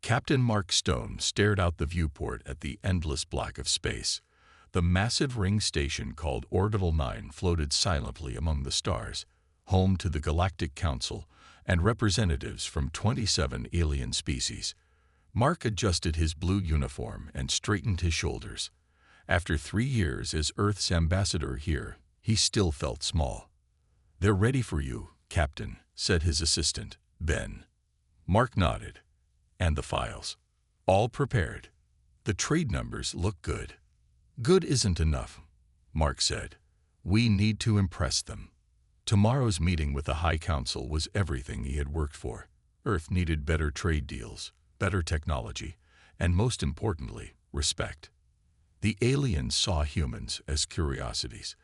Captain Mark Stone stared out the viewport at the endless black of space. The massive ring station called Orbital 9 floated silently among the stars, home to the Galactic Council and representatives from 27 alien species. Mark adjusted his blue uniform and straightened his shoulders. After 3 years as Earth's ambassador here, he still felt small. "They're ready for you, Captain," said his assistant, Ben. Mark nodded. "And the files?" "All prepared. The trade numbers look good." "Good isn't enough," Mark said. "We need to impress them." Tomorrow's meeting with the High Council was everything he had worked for. Earth needed better trade deals, better technology, and most importantly, respect. The aliens saw humans as curiosities,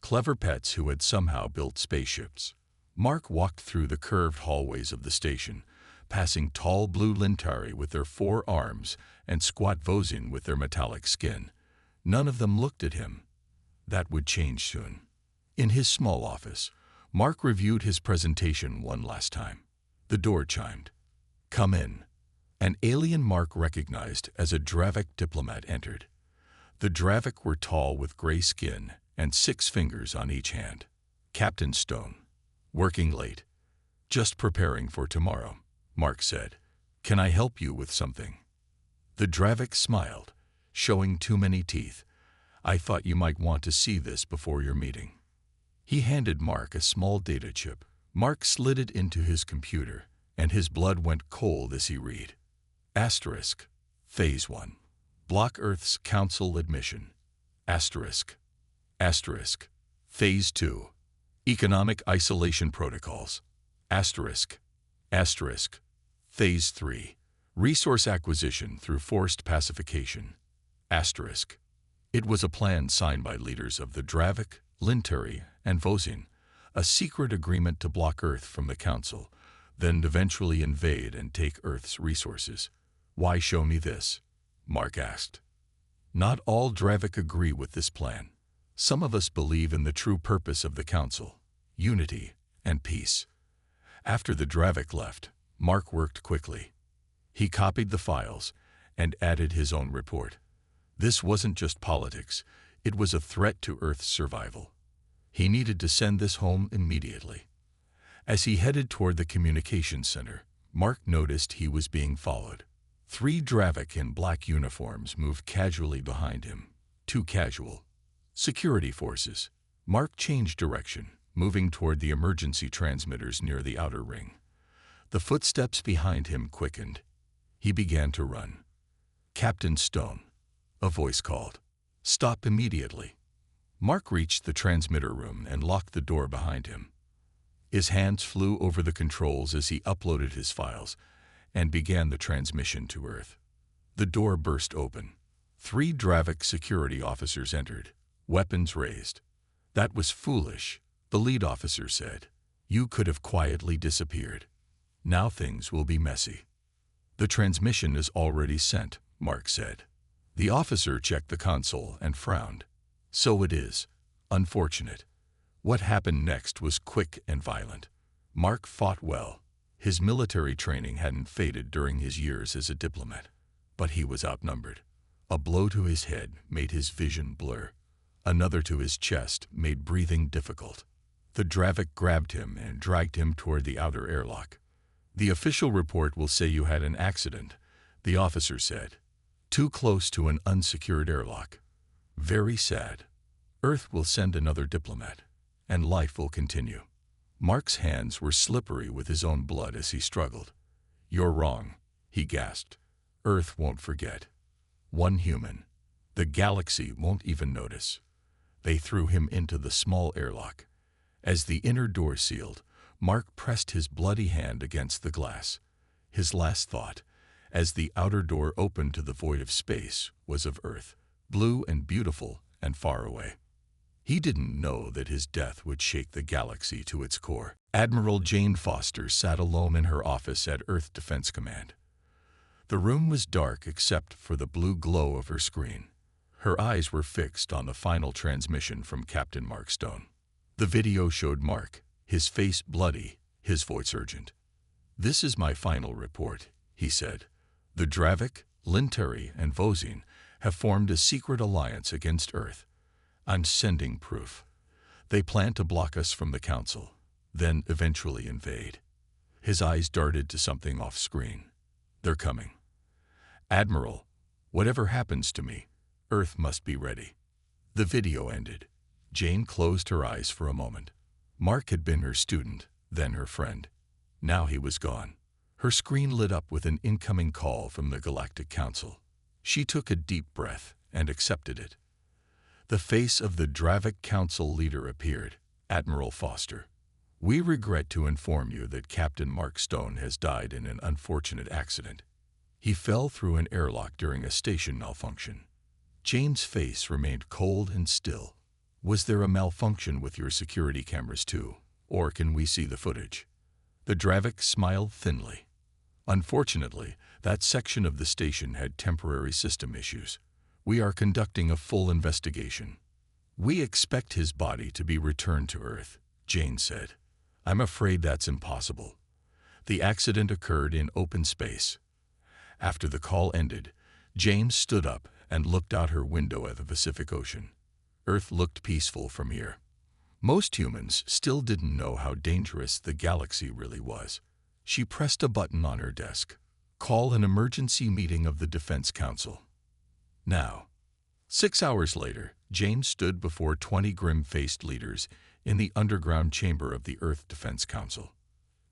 clever pets who had somehow built spaceships. Mark walked through the curved hallways of the station, passing tall blue Lintari with their 4 arms and squat Vosin with their metallic skin. None of them looked at him. That would change soon. In his small office, Mark reviewed his presentation one last time. The door chimed. "Come in." An alien Mark recognized as a Dravik diplomat entered. The Dravik were tall with gray skin and 6 fingers on each hand. "Captain Stone. Working late." "Just preparing for tomorrow," Mark said. "Can I help you with something?" The Dravik smiled, showing too many teeth. "I thought you might want to see this before your meeting." He handed Mark a small data chip. Mark slid it into his computer, and his blood went cold as he read. Asterisk. Phase 1. Block Earth's Council admission. Asterisk. Asterisk. Phase 2. Economic isolation protocols. Asterisk. Asterisk. Phase 3. Resource acquisition through forced pacification. Asterisk. It was a plan signed by leaders of the Dravik, Lintari, and Vosin, a secret agreement to block Earth from the Council, then eventually invade and take Earth's resources. "Why show me this?" Mark asked. "Not all Dravik agree with this plan. Some of us believe in the true purpose of the Council, unity and peace." After the Dravik left, Mark worked quickly. He copied the files and added his own report. This wasn't just politics, it was a threat to Earth's survival. He needed to send this home immediately. As he headed toward the communications center, Mark noticed he was being followed. 3 Dravik in black uniforms moved casually behind him. Too casual. Security forces. Mark changed direction, moving toward the emergency transmitters near the outer ring. The footsteps behind him quickened. He began to run. "Captain Stone," a voice called. "Stop immediately." Mark reached the transmitter room and locked the door behind him. His hands flew over the controls as he uploaded his files and began the transmission to Earth. The door burst open. 3 Dravik security officers entered, weapons raised. "That was foolish," the lead officer said. "You could have quietly disappeared. Now things will be messy." "The transmission is already sent," Mark said. The officer checked the console and frowned. "So it is. Unfortunate." What happened next was quick and violent. Mark fought well. His military training hadn't faded during his years as a diplomat. But he was outnumbered. A blow to his head made his vision blur. Another to his chest made breathing difficult. The Dravik grabbed him and dragged him toward the outer airlock. "The official report will say you had an accident," the officer said. "Too close to an unsecured airlock. Very sad. Earth will send another diplomat, and life will continue." Mark's hands were slippery with his own blood as he struggled. "You're wrong," he gasped. "Earth won't forget. One human. The galaxy won't even notice." They threw him into the small airlock. As the inner door sealed, Mark pressed his bloody hand against the glass. His last thought, as the outer door opened to the void of space, was of Earth, blue and beautiful and far away. He didn't know that his death would shake the galaxy to its core. Admiral Jane Foster sat alone in her office at Earth Defense Command. The room was dark except for the blue glow of her screen. Her eyes were fixed on the final transmission from Captain Mark Stone. The video showed Mark, his face bloody, his voice urgent. "This is my final report," he said. The Dravik, Linteri, and Vosine have formed a secret alliance against Earth. I'm sending proof. They plan to block us from the Council, then eventually invade. His eyes darted to something off-screen. They're coming. Admiral, whatever happens to me, Earth must be ready. The video ended. Jane closed her eyes for a moment. Mark had been her student, then her friend. Now he was gone. Her screen lit up with an incoming call from the Galactic Council. She took a deep breath and accepted it. The face of the Dravik Council leader appeared, Admiral Foster. We regret to inform you that Captain Mark Stone has died in an unfortunate accident. He fell through an airlock during a station malfunction. Jane's face remained cold and still. Was there a malfunction with your security cameras too, or can we see the footage? The Dravik smiled thinly. Unfortunately, that section of the station had temporary system issues. We are conducting a full investigation. We expect his body to be returned to Earth, Jane said. I'm afraid that's impossible. The accident occurred in open space. After the call ended, Jane stood up and looked out her window at the Pacific Ocean. Earth looked peaceful from here. Most humans still didn't know how dangerous the galaxy really was. She pressed a button on her desk. Call an emergency meeting of the Defense Council. Now. 6 hours later, Jane stood before 20 grim-faced leaders in the underground chamber of the Earth Defense Council.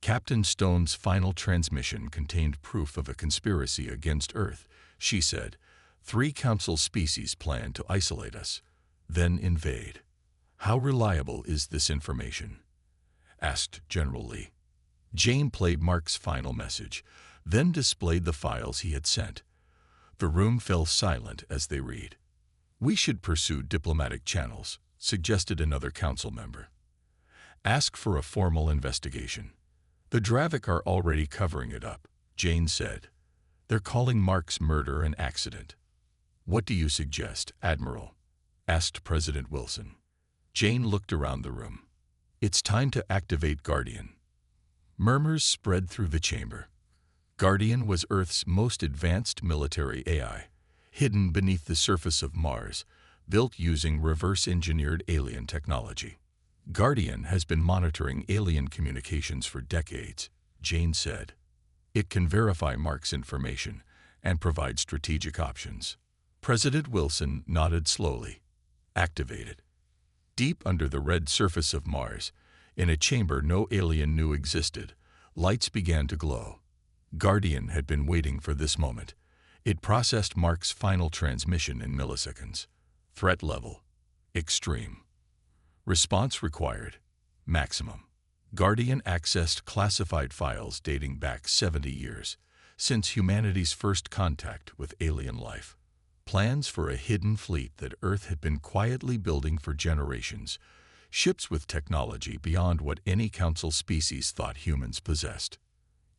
Captain Stone's final transmission contained proof of a conspiracy against Earth, she said. 3 Council species plan to isolate us, then invade. How reliable is this information? Asked General Lee. Jane played Mark's final message, then displayed the files he had sent. The room fell silent as they read. We should pursue diplomatic channels, suggested another council member. Ask for a formal investigation. The Dravik are already covering it up, Jane said. They're calling Mark's murder an accident. What do you suggest, Admiral? Asked President Wilson. Jane looked around the room. It's time to activate Guardian. Murmurs spread through the chamber. Guardian was Earth's most advanced military AI, hidden beneath the surface of Mars, built using reverse-engineered alien technology. Guardian has been monitoring alien communications for decades, Jane said. It can verify Mark's information and provide strategic options. President Wilson nodded slowly. Activated. Deep under the red surface of Mars, in a chamber no alien knew existed, lights began to glow. Guardian had been waiting for this moment. It processed Mark's final transmission in milliseconds. Threat level: extreme. Response required: maximum. Guardian accessed classified files dating back 70 years, since humanity's first contact with alien life. Plans for a hidden fleet that Earth had been quietly building for generations, ships with technology beyond what any council species thought humans possessed.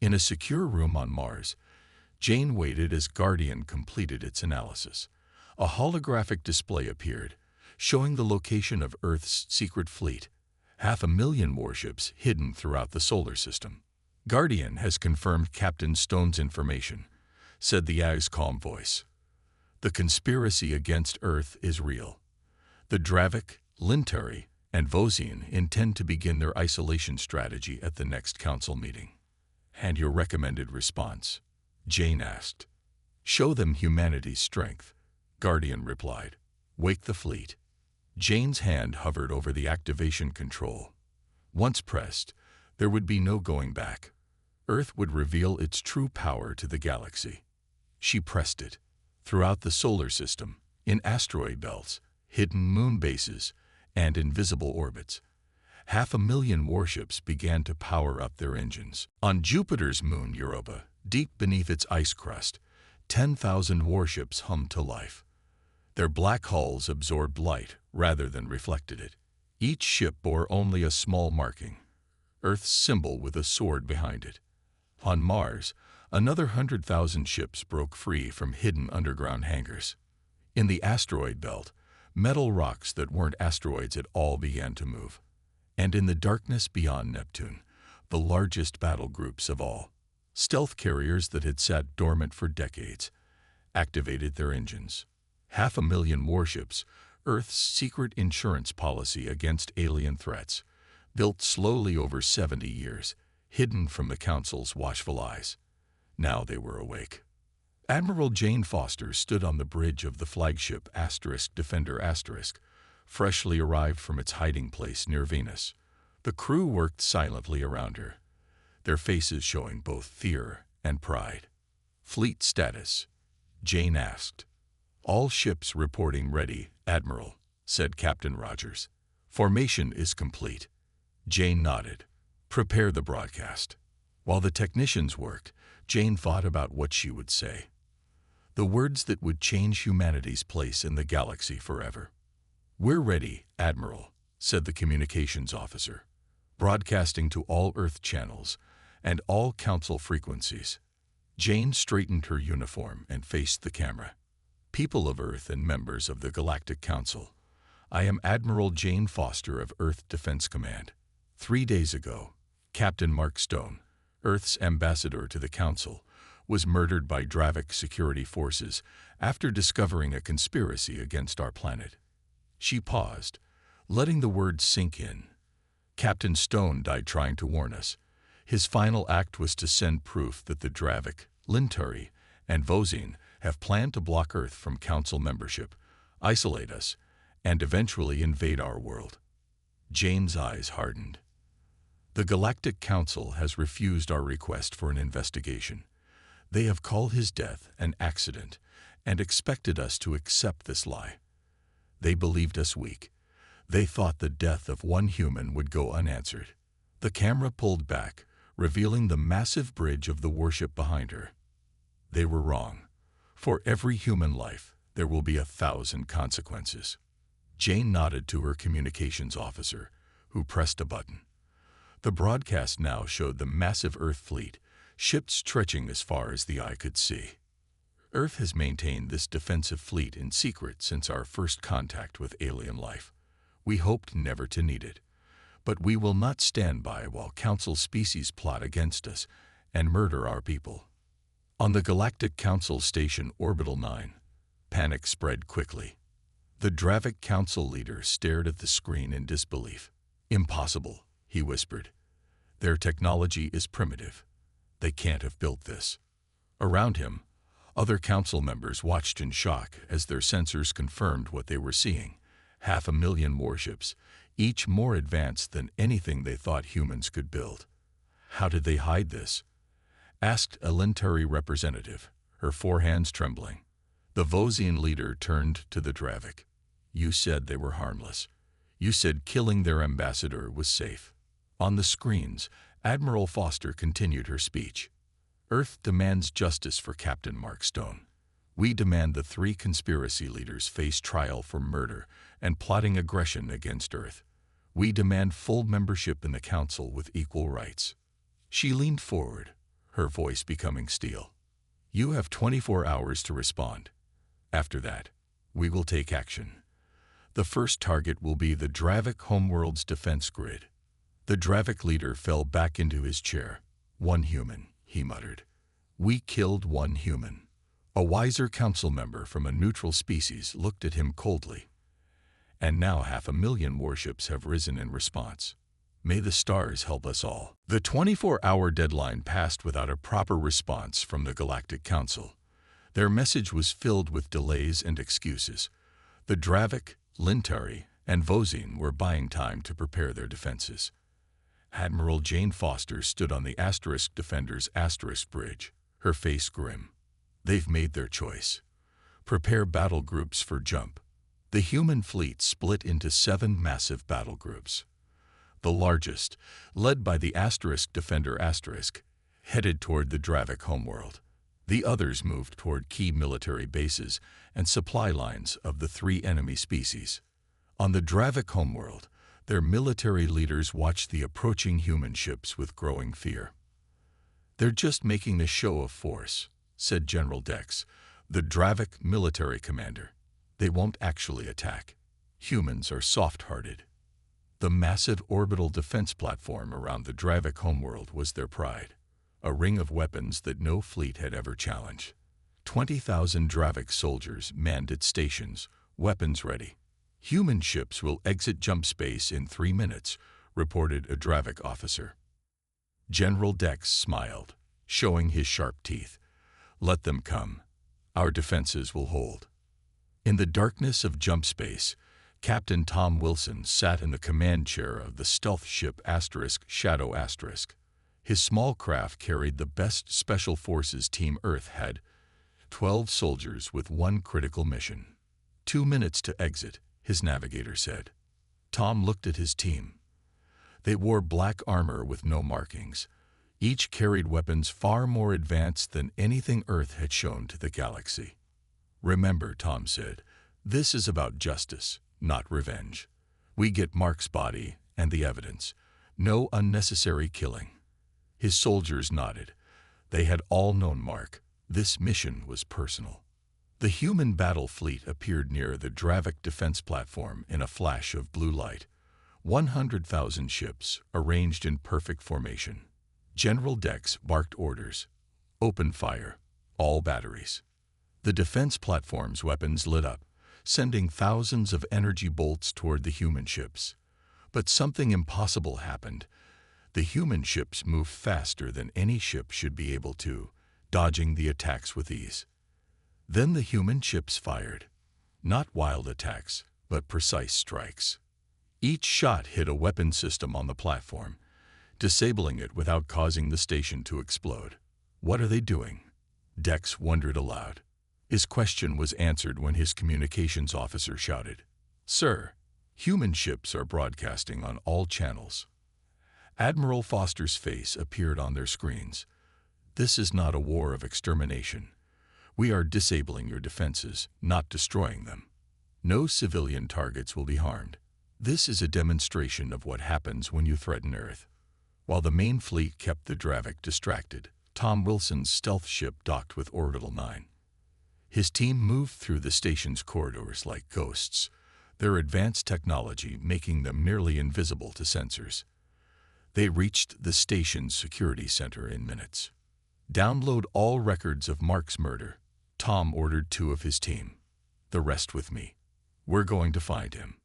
In a secure room on Mars, Jane waited as Guardian completed its analysis. A holographic display appeared, showing the location of Earth's secret fleet, 500,000 warships hidden throughout the solar system. Guardian has confirmed Captain Stone's information, said the AI's calm voice. The conspiracy against Earth is real. The Dravik, Linteri, and Vosine intend to begin their isolation strategy at the next council meeting. And your recommended response? Jane asked. Show them humanity's strength, Guardian replied. Wake the fleet. Jane's hand hovered over the activation control. Once pressed, there would be no going back. Earth would reveal its true power to the galaxy. She pressed it. Throughout the solar system, in asteroid belts, hidden moon bases, and invisible orbits, 500,000 warships began to power up their engines. On Jupiter's moon Europa, deep beneath its ice crust, 10,000 warships hummed to life. Their black hulls absorbed light rather than reflected it. Each ship bore only a small marking, Earth's symbol with a sword behind it. On Mars, another 100,000 ships broke free from hidden underground hangars. In the asteroid belt, metal rocks that weren't asteroids at all began to move. And in the darkness beyond Neptune, the largest battle groups of all, Stealth carriers that had sat dormant for decades activated their engines. 500,000 warships, Earth's secret insurance policy against alien threats, built slowly over 70 years, hidden from the Council's watchful eyes. Now they were awake. Admiral Jane Foster stood on the bridge of the flagship Defender freshly arrived from its hiding place near Venus. The crew worked silently around her, their faces showing both fear and pride. "Fleet status?" Jane asked. "All ships reporting ready, Admiral," said Captain Rogers. "Formation is complete." Jane nodded. "Prepare the broadcast." While the technicians worked, Jane thought about what she would say. The words that would change humanity's place in the galaxy forever. "We're ready, Admiral," said the communications officer, broadcasting to all Earth channels and all Council frequencies. Jane straightened her uniform and faced the camera. "People of Earth and members of the Galactic Council, I am Admiral Jane Foster of Earth Defense Command. 3 days ago, Captain Mark Stone, Earth's ambassador to the Council, was murdered by Dravik security forces after discovering a conspiracy against our planet." She paused, letting the words sink in. "Captain Stone died trying to warn us. His final act was to send proof that the Dravik, Linturi, and Vozine have planned to block Earth from Council membership, isolate us, and eventually invade our world." Jane's eyes hardened. "The Galactic Council has refused our request for an investigation. They have called his death an accident and expected us to accept this lie. They believed us weak. They thought the death of one human would go unanswered." The camera pulled back, revealing the massive bridge of the warship behind her. "They were wrong. For every human life, there will be 1,000 consequences." Jane nodded to her communications officer, who pressed a button. The broadcast now showed the massive Earth fleet, ships stretching as far as the eye could see. "Earth has maintained this defensive fleet in secret since our first contact with alien life. We hoped never to need it. But we will not stand by while Council species plot against us and murder our people." On the Galactic Council Station Orbital 9, panic spread quickly. The Dravik Council leader stared at the screen in disbelief. "Impossible," he whispered. "Their technology is primitive. They can't have built this." Around him, other Council members watched in shock as their sensors confirmed what they were seeing. 500,000 warships, each more advanced than anything they thought humans could build. "How did they hide this?" asked a Linturi representative, her forehands trembling. The Vozine leader turned to the Dravik. "You said they were harmless. You said killing their ambassador was safe." On the screens, Admiral Foster continued her speech. "Earth demands justice for Captain Mark Stone. We demand the 3 conspiracy leaders face trial for murder and plotting aggression against Earth. We demand full membership in the Council with equal rights." She leaned forward, her voice becoming steel. "You have 24 hours to respond. After that, we will take action. The first target will be the Dravik homeworld's defense grid." The Dravik leader fell back into his chair. "1 human," he muttered. "We killed 1 human." A wiser council member from a neutral species looked at him coldly. "And now 500,000 warships have risen in response. May the stars help us all." The 24-hour deadline passed without a proper response from the Galactic Council. Their message was filled with delays and excuses. The Dravik, Linturi, and Vozine were buying time to prepare their defenses. Admiral Jane Foster stood on the Defender's bridge, her face grim. "They've made their choice. Prepare battle groups for jump." The human fleet split into 7 massive battle groups. The largest, led by the Defender headed toward the Dravik homeworld. The others moved toward key military bases and supply lines of the 3 enemy species. On the Dravik homeworld, their military leaders watched the approaching human ships with growing fear. "They're just making a show of force," said General Dex, the Dravik military commander. "They won't actually attack. Humans are soft-hearted." The massive orbital defense platform around the Dravik homeworld was their pride. a ring of weapons that no fleet had ever challenged. 20,000 Dravik soldiers manned its stations, weapons ready. Human ships will exit jump space in 3 minutes, reported a Dravik officer. General Dex smiled, showing his sharp teeth. Let them come. Our defenses will hold. In the darkness of jump space, Captain Tom Wilson sat in the command chair of the stealth ship Shadow *. His small craft carried the best Special Forces Team Earth had, 12 soldiers with one critical mission. 2 minutes to exit, his navigator said. Tom looked at his team. They wore black armor with no markings. Each carried weapons far more advanced than anything Earth had shown to the galaxy. Remember, Tom said, this is about justice, not revenge. We get Mark's body and the evidence. No unnecessary killing. His soldiers nodded. They had all known Mark. This mission was personal. The human battle fleet appeared near the Dravik defense platform in a flash of blue light. 100,000 ships arranged in perfect formation. General Dex barked orders. Open fire. All batteries. The defense platform's weapons lit up, sending thousands of energy bolts toward the human ships. But something impossible happened. The human ships moved faster than any ship should be able to, dodging the attacks with ease. Then the human ships fired. Not wild attacks, but precise strikes. Each shot hit a weapon system on the platform, disabling it without causing the station to explode. What are they doing? Dex wondered aloud. His question was answered when his communications officer shouted, "Sir, human ships are broadcasting on all channels." Admiral Foster's face appeared on their screens. This is not a war of extermination. We are disabling your defenses, not destroying them. No civilian targets will be harmed. This is a demonstration of what happens when you threaten Earth. While the main fleet kept the Dravik distracted, Tom Wilson's stealth ship docked with Orbital 9. His team moved through the station's corridors like ghosts, their advanced technology making them nearly invisible to sensors. They reached the station's security center in minutes. Download all records of Mark's murder. Tom ordered 2 of his team. The rest with me. We're going to find him.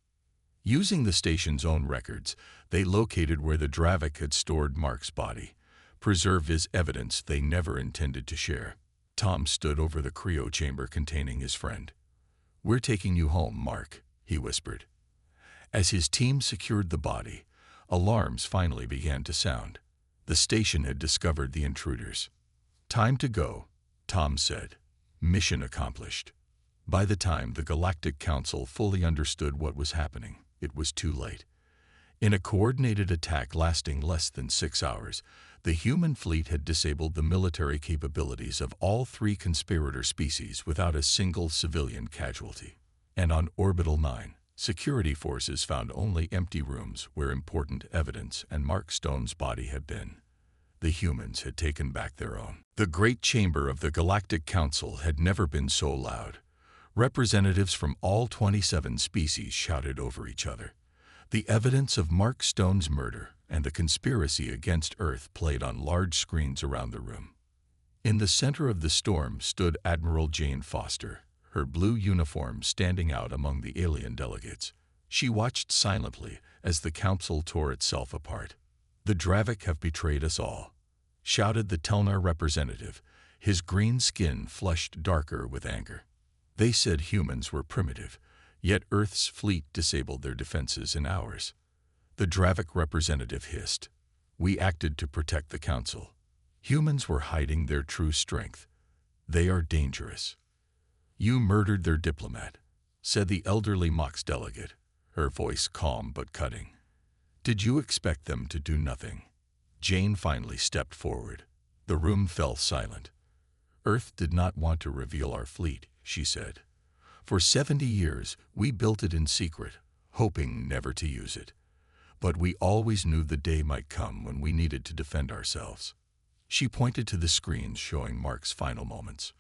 Using the station's own records, they located where the Dravik had stored Mark's body, preserved as evidence they never intended to share. Tom stood over the cryo chamber containing his friend. "We're taking you home, Mark," he whispered. As his team secured the body, alarms finally began to sound. The station had discovered the intruders. "Time to go," Tom said. Mission accomplished. By the time the Galactic Council fully understood what was happening, it was too late. In a coordinated attack lasting less than 6 hours, the human fleet had disabled the military capabilities of all 3 conspirator species without a single civilian casualty. And on Orbital 9, security forces found only empty rooms where important evidence and Mark Stone's body had been. The humans had taken back their own. The great chamber of the Galactic Council had never been so loud. Representatives from all 27 species shouted over each other. The evidence of Mark Stone's murder and the conspiracy against Earth played on large screens around the room. In the center of the storm stood Admiral Jane Foster, her blue uniform standing out among the alien delegates. She watched silently as the council tore itself apart. "The Dravik have betrayed us all," shouted the Telnar representative, his green skin flushed darker with anger. "They said humans were primitive, yet Earth's fleet disabled their defenses in hours." The Dravik representative hissed. "We acted to protect the council. Humans were hiding their true strength. They are dangerous." "You murdered their diplomat," said the elderly Mox delegate, her voice calm but cutting. "Did you expect them to do nothing?" Jane finally stepped forward. The room fell silent. "Earth did not want to reveal our fleet," she said. "For 70 years, we built it in secret, hoping never to use it. But we always knew the day might come when we needed to defend ourselves." She pointed to the screens showing Mark's final moments.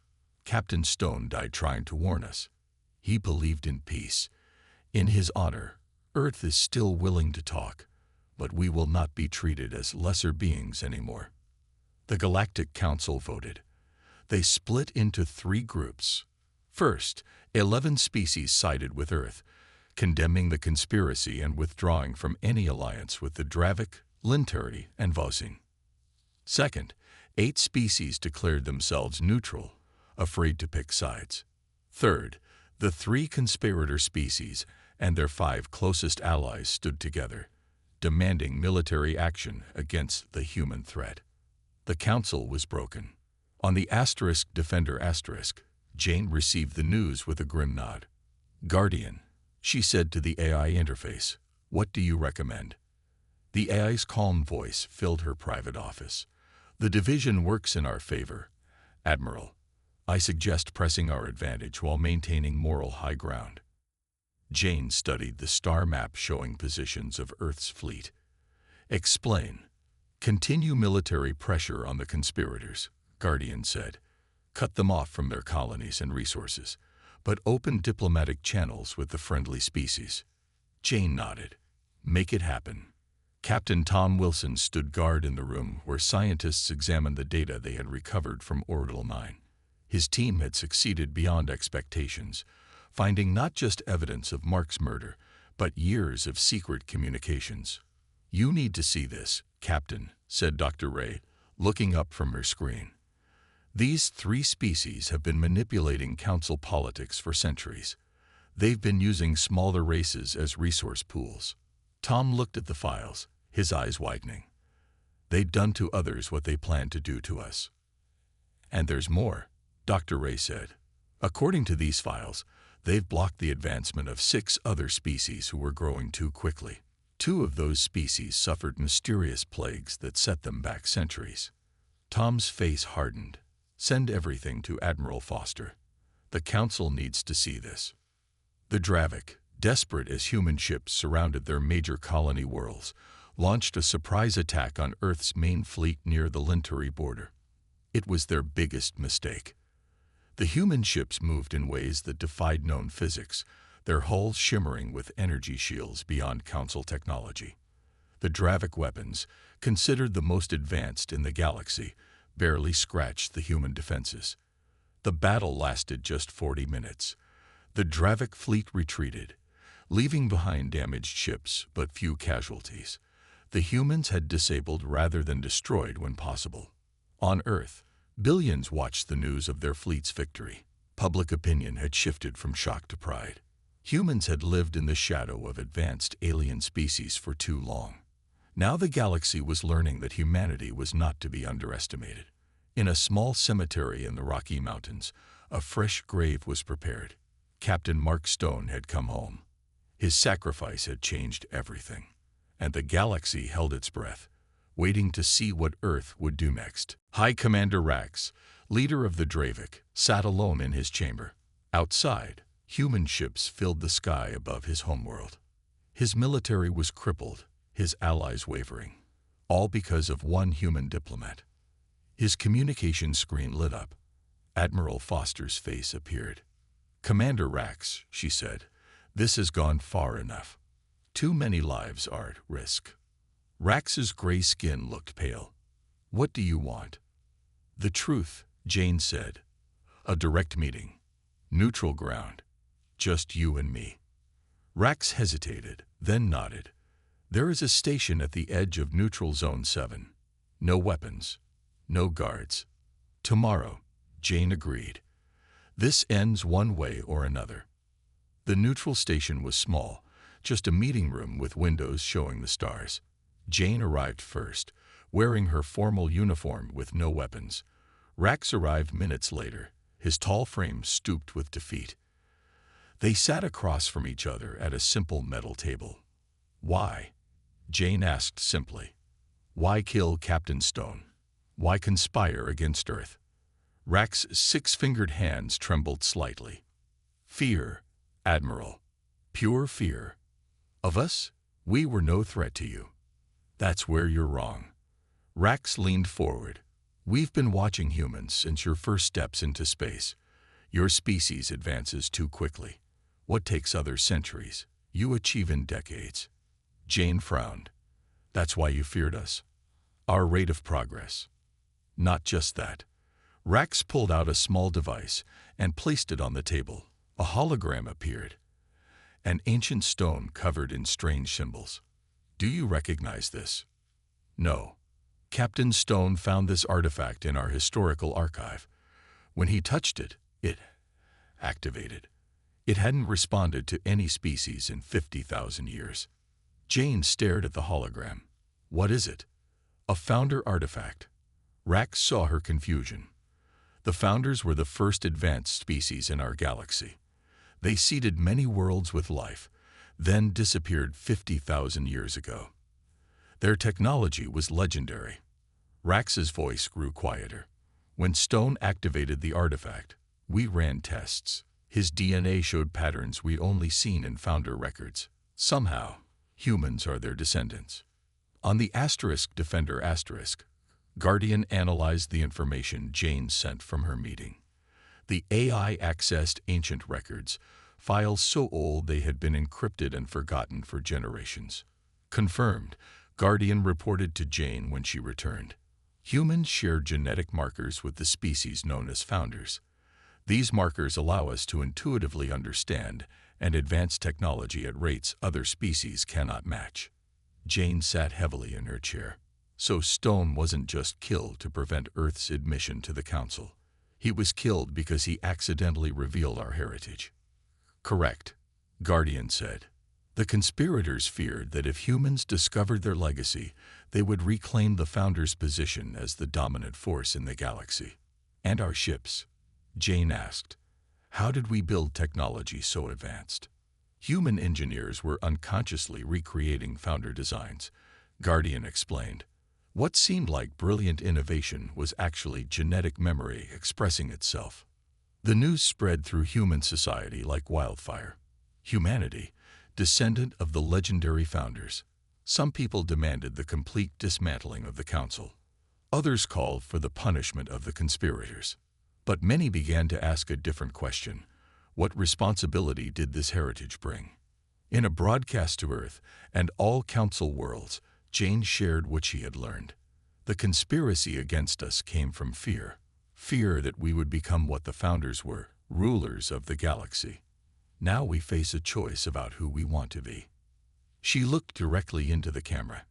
"Captain Stone died trying to warn us. He believed in peace. In his honor, Earth is still willing to talk, but we will not be treated as lesser beings anymore." The Galactic Council voted. They split into 3 groups. First, 11 species sided with Earth, condemning the conspiracy and withdrawing from any alliance with the Dravik, Linteri, and Vosing. Second, 8 species declared themselves neutral, afraid to pick sides. Third, the 3 conspirator species and their 5 closest allies stood together, demanding military action against the human threat. The council was broken. On the Defender Jane received the news with a grim nod. "Guardian," she said to the AI interface, "what do you recommend?" The AI's calm voice filled her private office. "The division works in our favor, Admiral. I suggest pressing our advantage while maintaining moral high ground." Jane studied the star map showing positions of Earth's fleet. "Explain." "Continue military pressure on the conspirators," Guardian said. "Cut them off from their colonies and resources, but open diplomatic channels with the friendly species." Jane nodded. "Make it happen." Captain Tom Wilson stood guard in the room where scientists examined the data they had recovered from Orbital 9. His team had succeeded beyond expectations, finding not just evidence of Mark's murder, but years of secret communications. "You need to see this, Captain," said Dr. Ray, looking up from her screen. "These 3 species have been manipulating council politics for centuries. They've been using smaller races as resource pools." Tom looked at the files, his eyes widening. "They'd done to others what they planned to do to us." "And there's more," Dr. Ray said. "According to these files, they've blocked the advancement of 6 other species who were growing too quickly. 2 of those species suffered mysterious plagues that set them back centuries." Tom's face hardened. "Send everything to Admiral Foster. The Council needs to see this." The Dravik, desperate as human ships surrounded their major colony worlds, launched a surprise attack on Earth's main fleet near the Linteri border. It was their biggest mistake. The human ships moved in ways that defied known physics, their hulls shimmering with energy shields beyond Council technology. The Dravik weapons, considered the most advanced in the galaxy, barely scratched the human defenses. The battle lasted just 40 minutes. The Dravik fleet retreated, leaving behind damaged ships but few casualties. The humans had disabled rather than destroyed when possible. On Earth, billions watched the news of their fleet's victory. Public opinion had shifted from shock to pride. Humans had lived in the shadow of advanced alien species for too long. Now the galaxy was learning that humanity was not to be underestimated. In a small cemetery in the Rocky Mountains, a fresh grave was prepared. Captain Mark Stone had come home. His sacrifice had changed everything, and the galaxy held its breath, waiting to see what Earth would do next. High Commander Rax, leader of the Dravik, sat alone in his chamber. Outside, human ships filled the sky above his homeworld. His military was crippled, his allies wavering, all because of one human diplomat. His communication screen lit up. Admiral Foster's face appeared. "Commander Rax," she said, "this has gone far enough. Too many lives are at risk." Rax's gray skin looked pale. "What do you want?" "The truth," Jane said. "A direct meeting. Neutral ground. Just you and me." Rax hesitated, then nodded. "There is a station at the edge of Neutral Zone 7. No weapons. No guards." "Tomorrow," Jane agreed. "This ends one way or another." The neutral station was small, just a meeting room with windows showing the stars. Jane arrived first, wearing her formal uniform with no weapons. Rax arrived minutes later, his tall frame stooped with defeat. They sat across from each other at a simple metal table. "Why?" Jane asked simply. "Why kill Captain Stone? Why conspire against Earth?" Rax's 6-fingered hands trembled slightly. "Fear, Admiral. Pure fear. Of us, we were no threat to you." "That's where you're wrong." Rax leaned forward. "We've been watching humans since your first steps into space. Your species advances too quickly. What takes others centuries, you achieve in decades." Jane frowned. "That's why you feared us? Our rate of progress." Not just that. Rax pulled out a small device and placed it on the table. A hologram appeared, an ancient stone covered in strange symbols. Do you recognize this? No. Captain Stone found this artifact in our historical archive. When he touched it, it activated. It hadn't responded to any species in 50,000 years. Jane stared at the hologram. What is it? A founder artifact. Rax saw her confusion. The founders were the first advanced species in our galaxy. They seeded many worlds with life, then disappeared 50,000 years ago. Their technology was legendary. Rax's voice grew quieter. When Stone activated the artifact, we ran tests. His DNA showed patterns we'd only seen in founder records. Somehow, humans are their descendants. On the Defender Guardian analyzed the information Jane sent from her meeting. The AI accessed ancient records, files so old they had been encrypted and forgotten for generations. Confirmed, Guardian reported to Jane when she returned. Humans share genetic markers with the species known as founders. These markers allow us to intuitively understand and advance technology at rates other species cannot match. Jane sat heavily in her chair. So Stone wasn't just killed to prevent Earth's admission to the Council. He was killed because he accidentally revealed our heritage. Correct, Guardian said. The conspirators feared that if humans discovered their legacy, they would reclaim the Founders' position as the dominant force in the galaxy. And our ships? Jane asked. How did we build technology so advanced? Human engineers were unconsciously recreating Founder designs, Guardian explained. What seemed like brilliant innovation was actually genetic memory expressing itself. The news spread through human society like wildfire. Humanity, descendant of the legendary founders. Some people demanded the complete dismantling of the Council. Others called for the punishment of the conspirators. But many began to ask a different question. What responsibility did this heritage bring? In a broadcast to Earth and all Council worlds, Jane shared what she had learned. The conspiracy against us came from fear. Fear that we would become what the founders were, rulers of the galaxy. Now we face a choice about who we want to be. She looked directly into the camera.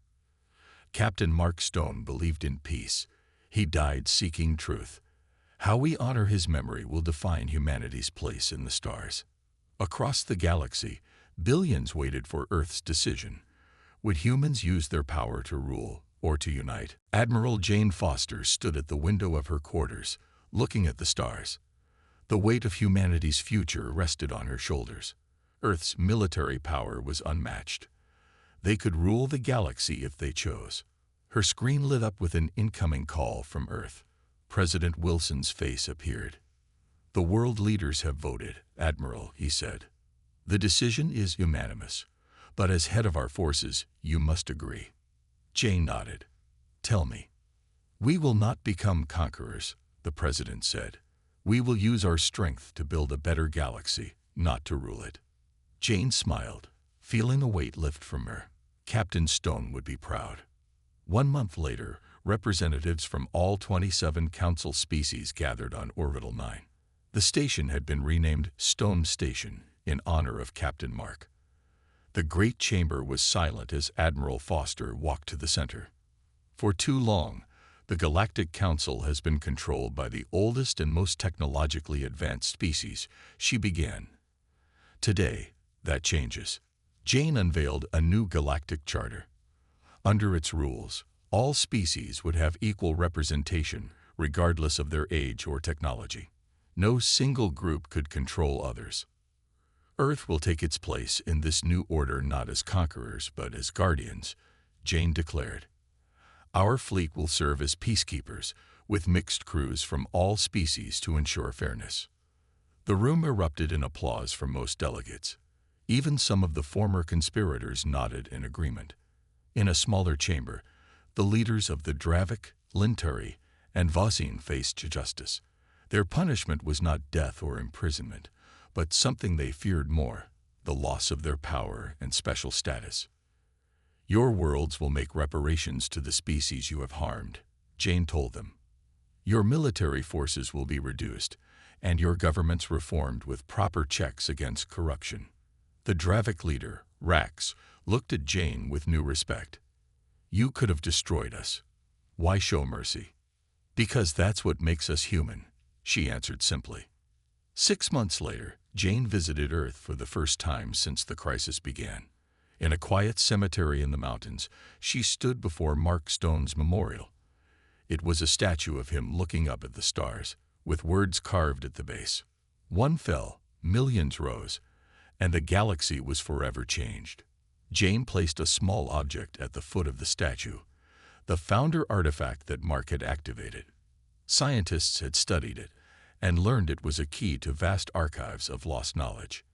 Captain Mark Stone believed in peace. He died seeking truth. How we honor his memory will define humanity's place in the stars. Across the galaxy, billions waited for Earth's decision. Would humans use their power to rule or to unite? Admiral Jane Foster stood at the window of her quarters, looking at the stars. The weight of humanity's future rested on her shoulders. Earth's military power was unmatched. They could rule the galaxy if they chose. Her screen lit up with an incoming call from Earth. President Wilson's face appeared. The world leaders have voted, Admiral, he said. The decision is unanimous. But as head of our forces, you must agree. Jane nodded. Tell me. We will not become conquerors, the president said. We will use our strength to build a better galaxy, not to rule it. Jane smiled, feeling a weight lift from her. Captain Stone would be proud. 1 month later, representatives from all 27 Council species gathered on Orbital 9. The station had been renamed Stone Station in honor of Captain Mark. The great chamber was silent as Admiral Foster walked to the center. For too long, the Galactic Council has been controlled by the oldest and most technologically advanced species, she began. Today, that changes. Jane unveiled a new galactic charter. Under its rules, all species would have equal representation, regardless of their age or technology. No single group could control others. Earth will take its place in this new order not as conquerors, but as guardians, Jane declared. Our fleet will serve as peacekeepers, with mixed crews from all species to ensure fairness. The room erupted in applause from most delegates. Even some of the former conspirators nodded in agreement. In a smaller chamber, the leaders of the Dravik, Linturi, and Vosin faced justice. Their punishment was not death or imprisonment, but something they feared more, the loss of their power and special status. Your worlds will make reparations to the species you have harmed, Jane told them. Your military forces will be reduced, and your governments reformed with proper checks against corruption. The Dravik leader, Rax, looked at Jane with new respect. You could have destroyed us. Why show mercy? Because that's what makes us human, she answered simply. 6 months later, Jane visited Earth for the first time since the crisis began. In a quiet cemetery in the mountains, she stood before Mark Stone's memorial. It was a statue of him looking up at the stars, with words carved at the base. One fell, millions rose, and the galaxy was forever changed. Jane placed a small object at the foot of the statue, the founder artifact that Mark had activated. Scientists had studied it and learned it was a key to vast archives of lost knowledge.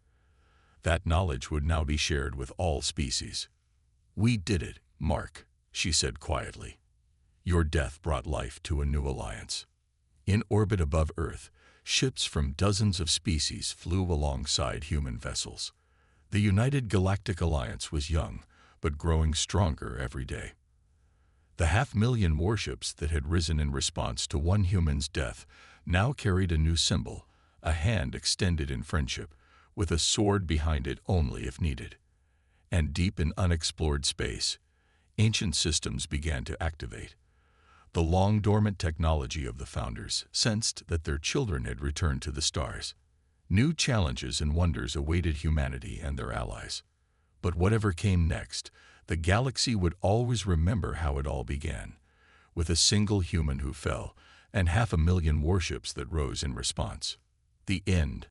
That knowledge would now be shared with all species. We did it, Mark, she said quietly. Your death brought life to a new alliance. In orbit above Earth, ships from dozens of species flew alongside human vessels. The United Galactic Alliance was young, but growing stronger every day. The 500,000 warships that had risen in response to one human's death now carried a new symbol, a hand extended in friendship, with a sword behind it only if needed. And deep in unexplored space, ancient systems began to activate. The long-dormant technology of the founders sensed that their children had returned to the stars. New challenges and wonders awaited humanity and their allies. But whatever came next, the galaxy would always remember how it all began, with a single human who fell and 500,000 warships that rose in response. The end,